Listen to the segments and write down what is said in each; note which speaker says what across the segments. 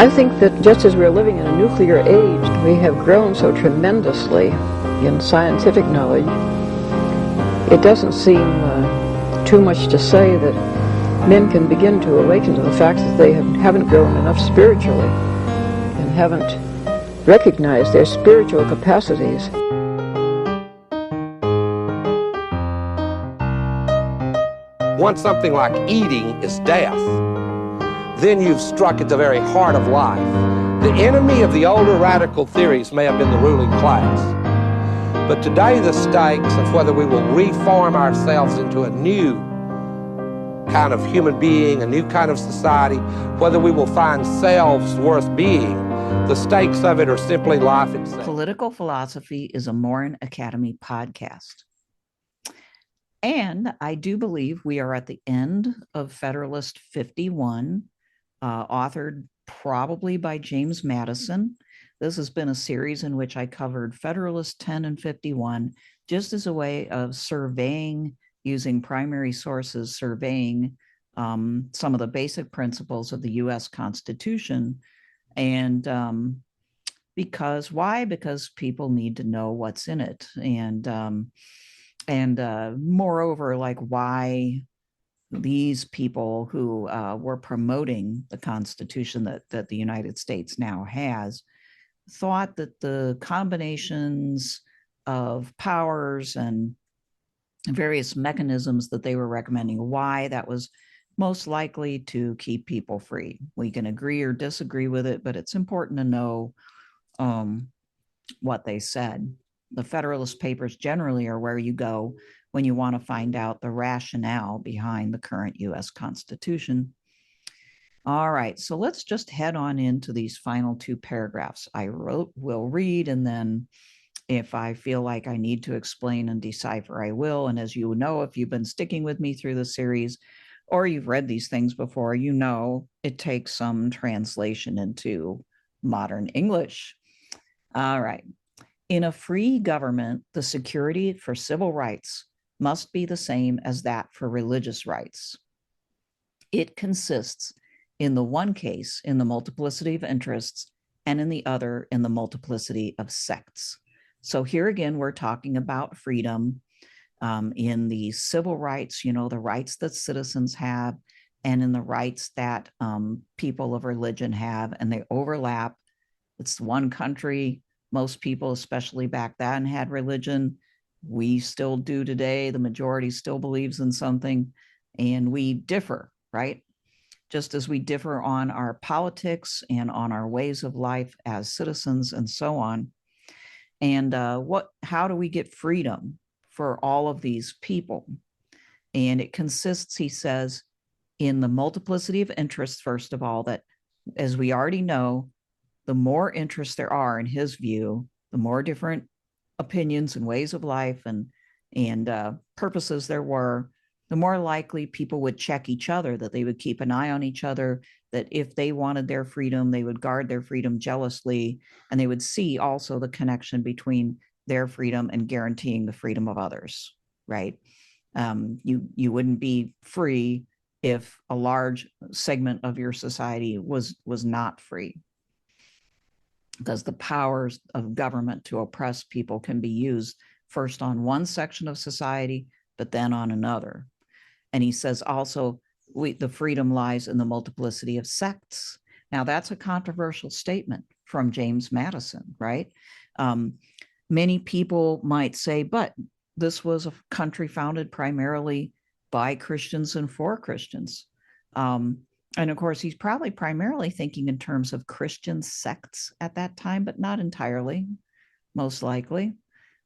Speaker 1: I think that just as we're living in a nuclear age, we have grown so tremendously in scientific knowledge. It doesn't seem too much to say that men can begin to awaken to the fact that they haven't grown enough spiritually and haven't recognized their spiritual capacities.
Speaker 2: Once something like eating is death, then you've struck at the very heart of life. The enemy of the older radical theories may have been the ruling class, but today the stakes of whether we will reform ourselves into a new kind of human being, a new kind of society, whether we will find selves worth being, the stakes of it are simply life itself.
Speaker 3: Political Philosophy is a Maurin Academy podcast. And I do believe we are at the end of Federalist 51, authored probably by James Madison. This has been a series in which I covered Federalist 10 and 51, just as a way of surveying, using primary sources, surveying some of the basic principles of the U.S. Constitution. And why? Because people need to know what's in it. And moreover, like why these people who were promoting the Constitution that the United States now has thought that the combinations of powers and various mechanisms that they were recommending, why that was most likely to keep people free. We can agree or disagree with it, but it's important to know what they said. The Federalist Papers generally are where you go when you want to find out the rationale behind the current U.S. Constitution. All right, so let's just head on into these final two paragraphs I will read, and then if I feel like I need to explain and decipher, I will. And as you know, if you've been sticking with me through the series or you've read these things before, you know it takes some translation into modern English. All right. In a free government, the security for civil rights must be the same as that for religious rights. It consists, in the one case, in the multiplicity of interests, and in the other, in the multiplicity of sects. So here again, we're talking about freedom in the civil rights, the rights that citizens have, and in the rights that people of religion have, and they overlap. It's one country. Most people, especially back then, had religion. We still do today. The majority still believes in something, and we differ, right? Just as we differ on our politics and on our ways of life as citizens and so on. And how do we get freedom for all of these people? And it consists, he says, in the multiplicity of interests, first of all, that, as we already know, the more interests there are, in his view, the more different opinions and ways of life and purposes there were, the more likely people would check each other, that they would keep an eye on each other, that if they wanted their freedom, they would guard their freedom jealously, and they would see also the connection between their freedom and guaranteeing the freedom of others, right? You wouldn't be free if a large segment of your society was not free, because the powers of government to oppress people can be used first on one section of society, but then on another. And he says also, the freedom lies in the multiplicity of sects. Now, that's a controversial statement from James Madison, right? Many people might say, but this was a country founded primarily by Christians and for Christians. And of course, he's probably primarily thinking in terms of Christian sects at that time, but not entirely, most likely.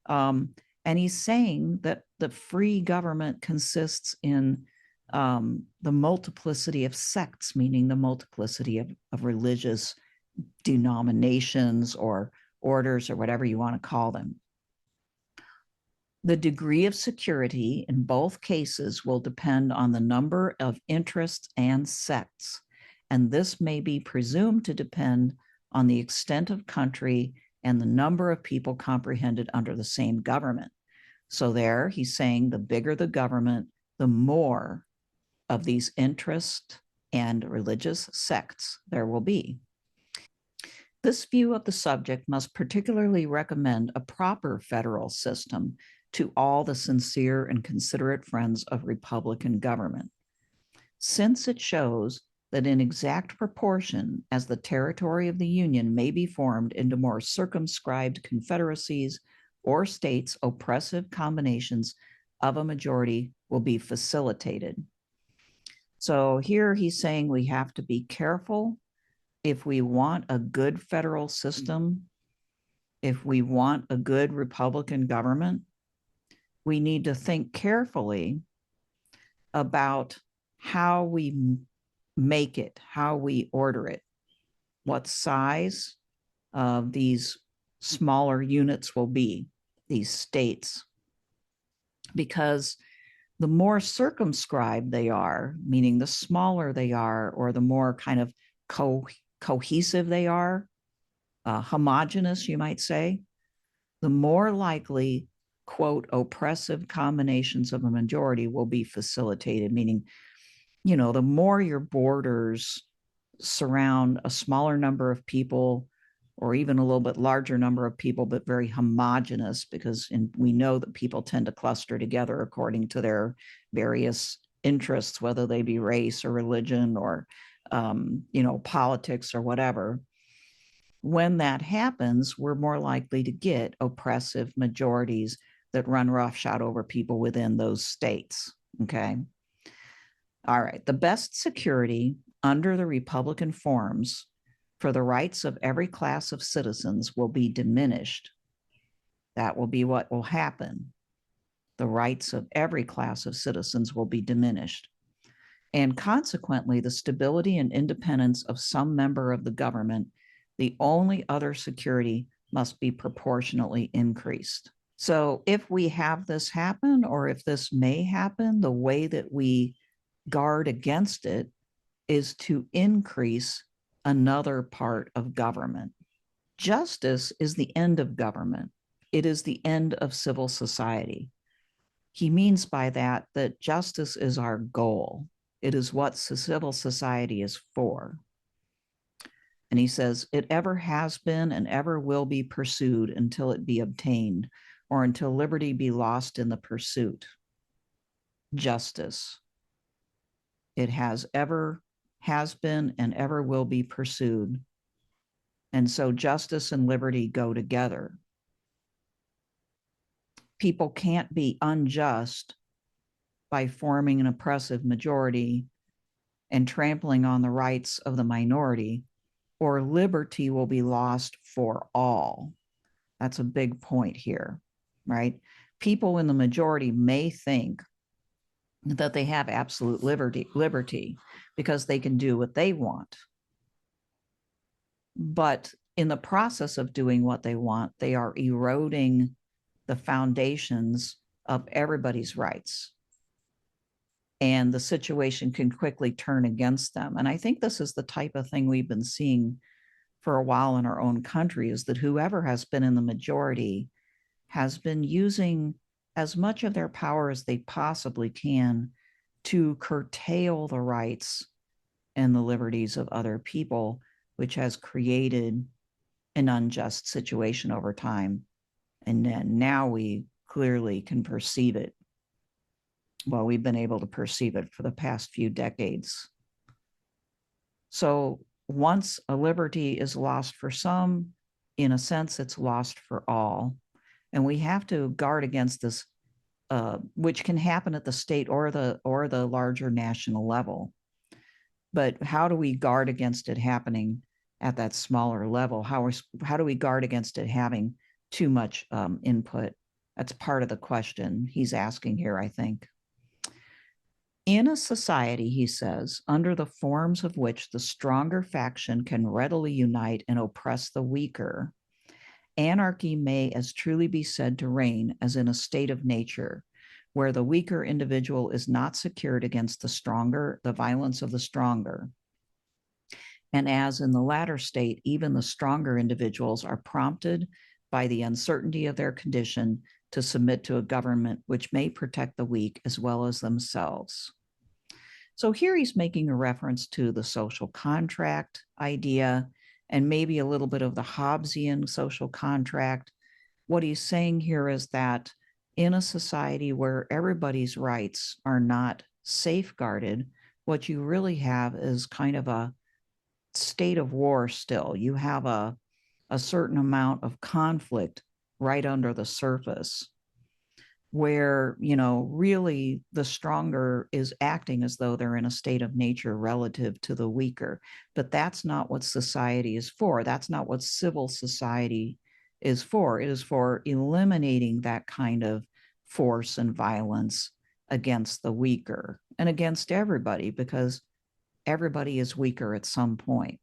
Speaker 3: And he's saying that the free government consists in the multiplicity of sects, meaning the multiplicity of religious denominations or orders or whatever you want to call them. The degree of security in both cases will depend on the number of interests and sects, and this may be presumed to depend on the extent of country and the number of people comprehended under the same government. So there, he's saying the bigger the government, the more of these interest and religious sects there will be. This view of the subject must particularly recommend a proper federal system to all the sincere and considerate friends of Republican government, since it shows that in exact proportion as the territory of the Union may be formed into more circumscribed confederacies or states, oppressive combinations of a majority will be facilitated. So here he's saying we have to be careful if we want a good federal system, if we want a good Republican government, we need to think carefully about how we make it, how we order it, what size of these smaller units will be, these states. Because the more circumscribed they are, meaning the smaller they are, or the more kind of cohesive they are, homogeneous, you might say, the more likely, quote, oppressive combinations of a majority will be facilitated, meaning, you know, the more your borders surround a smaller number of people or even a little bit larger number of people, but very homogenous, because we know that people tend to cluster together according to their various interests, whether they be race or religion or, you know, politics or whatever. When that happens, we're more likely to get oppressive majorities that run roughshod over people within those states, okay? All right, the best security under the Republican forms for the rights of every class of citizens will be diminished. That will be what will happen. The rights of every class of citizens will be diminished. And consequently, the stability and independence of some member of the government, the only other security, must be proportionately increased. So if we have this happen, or if this may happen, the way that we guard against it is to increase another part of government. Justice is the end of government. It is the end of civil society. He means by that that justice is our goal. It is what civil society is for. And he says, it ever has been and ever will be pursued until it be obtained, or until liberty be lost in the pursuit. Justice. It has been and ever will be pursued. And so justice and liberty go together. People can't be unjust by forming an oppressive majority and trampling on the rights of the minority, or liberty will be lost for all. That's a big point here, right? People in the majority may think that they have absolute liberty because they can do what they want. But in the process of doing what they want, they are eroding the foundations of everybody's rights. And the situation can quickly turn against them. And I think this is the type of thing we've been seeing for a while in our own country, is that whoever has been in the majority has been using as much of their power as they possibly can to curtail the rights and the liberties of other people, which has created an unjust situation over time. And then now we clearly can perceive it. Well, we've been able to perceive it for the past few decades. So once a liberty is lost for some, in a sense, it's lost for all. And we have to guard against this, which can happen at the state or the larger national level. But how do we guard against it happening at that smaller level? How do we guard against it having too much input? That's part of the question he's asking here, I think. In a society, he says, under the forms of which the stronger faction can readily unite and oppress the weaker, anarchy may as truly be said to reign as in a state of nature, where the weaker individual is not secured against the violence of the stronger. And as in the latter state, even the stronger individuals are prompted by the uncertainty of their condition to submit to a government which may protect the weak as well as themselves. So here he's making a reference to the social contract idea and maybe a little bit of the Hobbesian social contract. What he's saying here is that in a society where everybody's rights are not safeguarded, what you really have is kind of a state of war still. You have a certain amount of conflict right under the surface where, really the stronger is acting as though they're in a state of nature relative to the weaker. But that's not what society is for. That's not what civil society is for. It is for eliminating that kind of force and violence against the weaker and against everybody, because everybody is weaker at some point.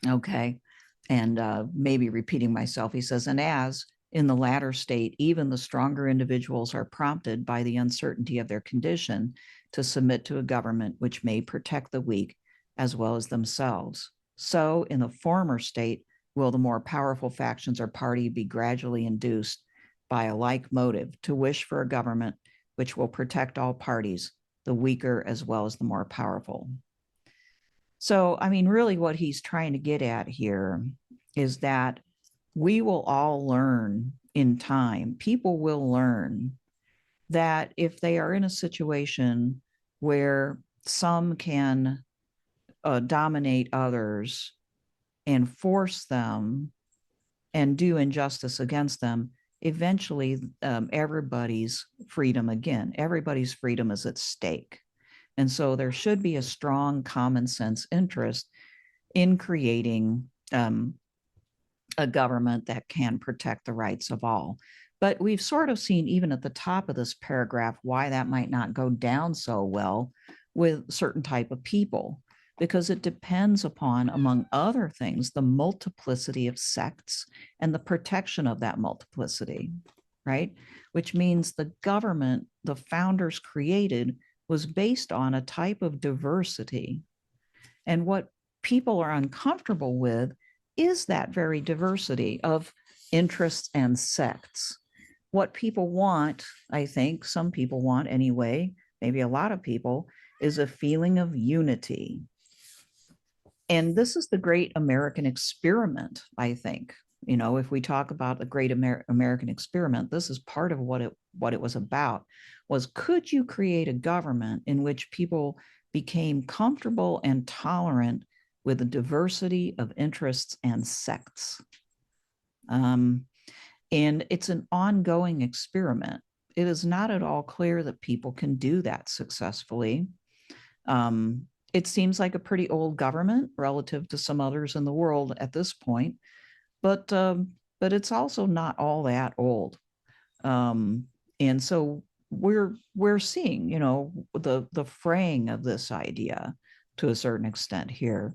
Speaker 3: Okay. And maybe repeating myself, he says, and as in the latter state, even the stronger individuals are prompted by the uncertainty of their condition to submit to a government which may protect the weak as well as themselves. So in the former state, will the more powerful factions or party be gradually induced by a like motive to wish for a government which will protect all parties, the weaker as well as the more powerful. So, I mean, really what he's trying to get at here is that we will all learn in time, people will learn that if they are in a situation where some can dominate others and force them and do injustice against them, eventually everybody's freedom is at stake. And so there should be a strong common sense interest in creating a government that can protect the rights of all. But we've sort of seen, even at the top of this paragraph, why that might not go down so well with certain type of people, because it depends upon, among other things, the multiplicity of sects and the protection of that multiplicity, right? Which means the government the founders created was based on a type of diversity. And what people are uncomfortable with is that very diversity of interests and sects. What people want, I think some people want anyway, maybe a lot of people, is a feeling of unity. And this is the great American experiment, I think. If we talk about the great American experiment, this is part of what it was about, was could you create a government in which people became comfortable and tolerant with a diversity of interests and sects? And it's an ongoing experiment. It is not at all clear that people can do that successfully. It seems like a pretty old government relative to some others in the world at this point, but it's also not all that old. And so we're seeing, the fraying of this idea to a certain extent here.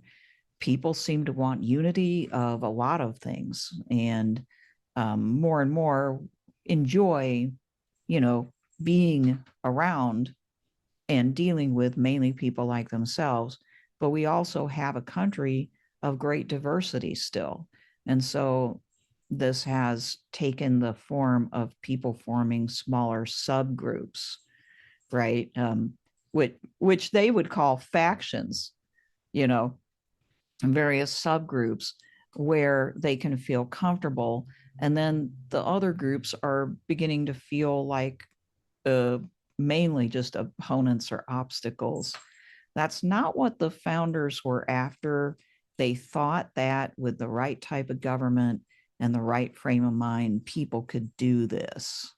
Speaker 3: People seem to want unity of a lot of things, and more enjoy, being around and dealing with mainly people like themselves. But we also have a country of great diversity still. And so this has taken the form of people forming smaller subgroups, right? Which they would call factions, various subgroups where they can feel comfortable. And then the other groups are beginning to feel like mainly just opponents or obstacles. That's not what the founders were after. They thought that with the right type of government and the right frame of mind, people could do this.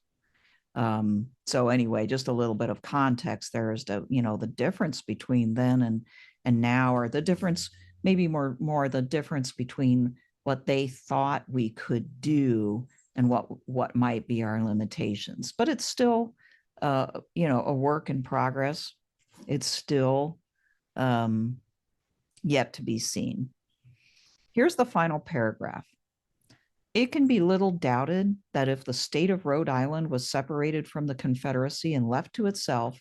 Speaker 3: So anyway, just a little bit of context there as to, the difference between then and now, or the difference, maybe more the difference between what they thought we could do and what might be our limitations. But it's still, a work in progress. It's still yet to be seen. Here's the final paragraph. It can be little doubted that if the state of Rhode Island was separated from the Confederacy and left to itself,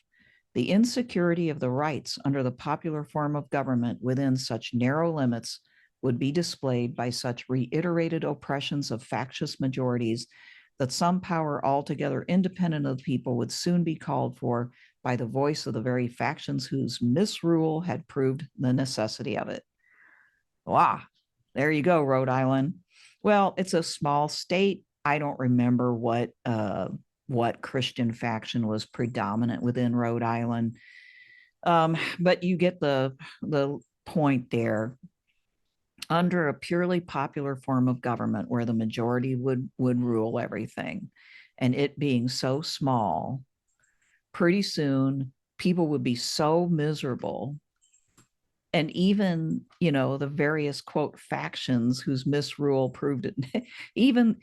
Speaker 3: the insecurity of the rights under the popular form of government within such narrow limits would be displayed by such reiterated oppressions of factious majorities that some power altogether independent of the people would soon be called for by the voice of the very factions whose misrule had proved the necessity of it. Wow, there you go, Rhode Island. Well, it's a small state. I don't remember what Christian faction was predominant within Rhode Island. But you get the point there. Under a purely popular form of government where the majority would rule everything, and it being so small, pretty soon people would be so miserable. And even, the various quote factions whose misrule proved it, even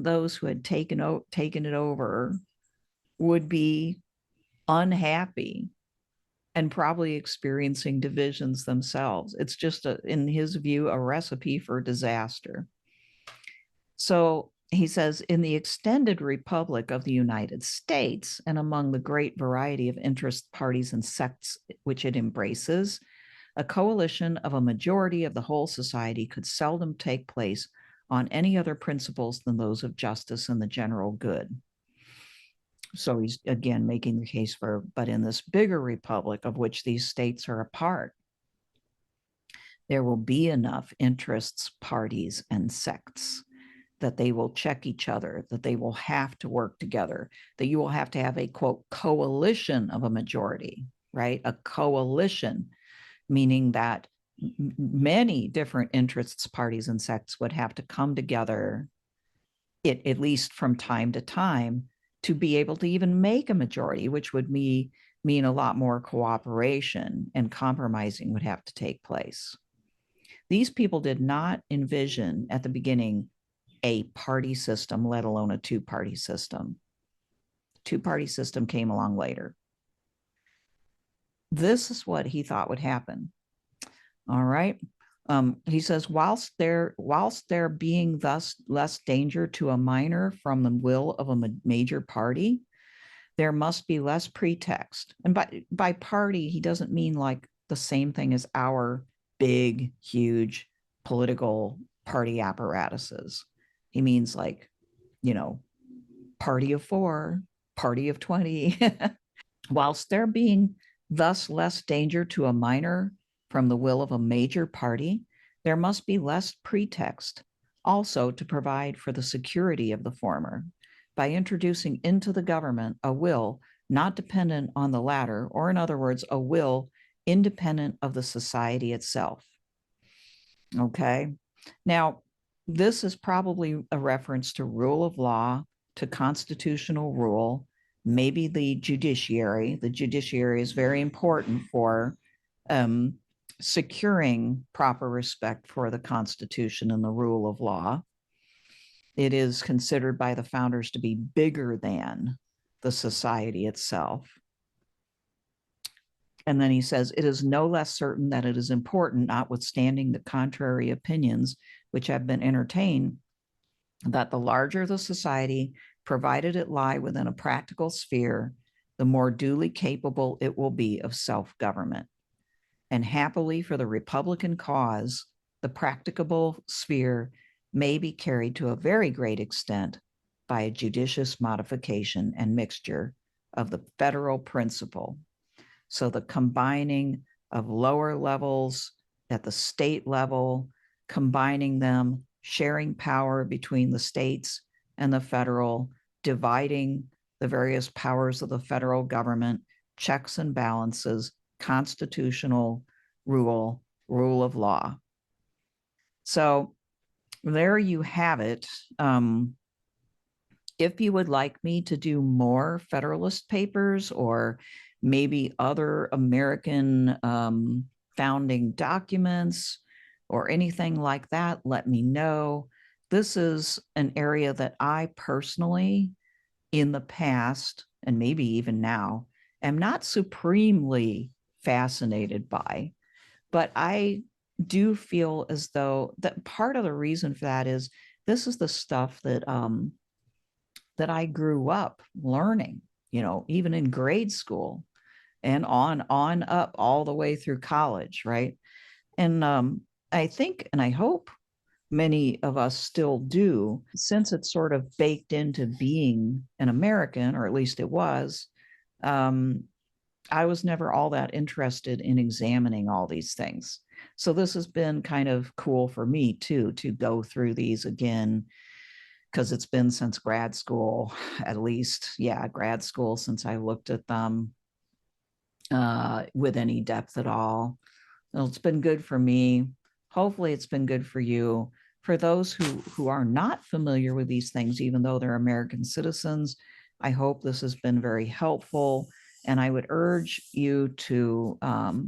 Speaker 3: those who had taken it over would be unhappy and probably experiencing divisions themselves. It's just, in his view, a recipe for disaster. So he says, in the extended Republic of the United States, and among the great variety of interest parties and sects which it embraces, a coalition of a majority of the whole society could seldom take place on any other principles than those of justice and the general good. So he's again making the case but in this bigger republic of which these states are a part, there will be enough interests, parties, and sects that they will check each other, that they will have to work together, that you will have to have a, quote, coalition of a majority, right? A coalition, meaning that many different interests, parties, and sects would have to come together, at least from time to time, to be able to even make a majority, which would mean a lot more cooperation and compromising would have to take place. These people did not envision at the beginning a party system, let alone a two-party system. Two-party system came along later. This is what he thought would happen. All right. He says, whilst there being thus less danger to a minor from the will of a major party, there must be less pretext. And by party, he doesn't mean like the same thing as our big, huge political party apparatuses. He means like, party of 4, party of 20. Whilst there being thus less danger to a minor from the will of a major party, there must be less pretext also to provide for the security of the former by introducing into the government a will not dependent on the latter, or in other words, a will independent of the society itself. Okay. Now, this is probably a reference to rule of law, to constitutional rule, maybe the judiciary. The judiciary is very important for securing proper respect for the Constitution and the rule of law. It is considered by the founders to be bigger than the society itself. And then he says, it is no less certain that it is important, notwithstanding the contrary opinions which have been entertained, that the larger the society, provided it lie within a practical sphere, the more duly capable it will be of self-government. And happily for the Republican cause, the practicable sphere may be carried to a very great extent by a judicious modification and mixture of the federal principle. So the combining of lower levels at the state level, combining them, sharing power between the states and the federal, dividing the various powers of the federal government, checks and balances, constitutional rule of law. So there you have it. If you would like me to do more Federalist papers or maybe other American founding documents or anything like that, let me know. This is an area that I personally, in the past, and maybe even now, am not supremely fascinated by, but I do feel as though that part of the reason for that is this is the stuff that that I grew up learning, even in grade school and on up all the way through college, right? And I think, and I hope many of us still do, since it's sort of baked into being an American, or at least it was, I was never all that interested in examining all these things. So this has been kind of cool for me too, to go through these again, because it's been since grad school, at least, yeah, grad school, since I looked at them with any depth at all. Well, it's been good for me. Hopefully it's been good for you. For those who are not familiar with these things, even though they're American citizens, I hope this has been very helpful. And I would urge you to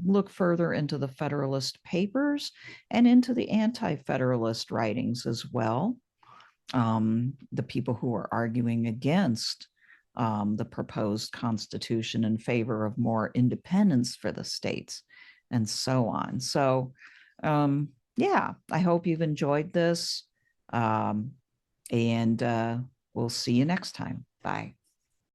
Speaker 3: look further into the Federalist Papers and into the anti-Federalist writings as well. The people who are arguing against the proposed Constitution in favor of more independence for the states and so on. So, yeah, I hope you've enjoyed this. And we'll see you next time. Bye.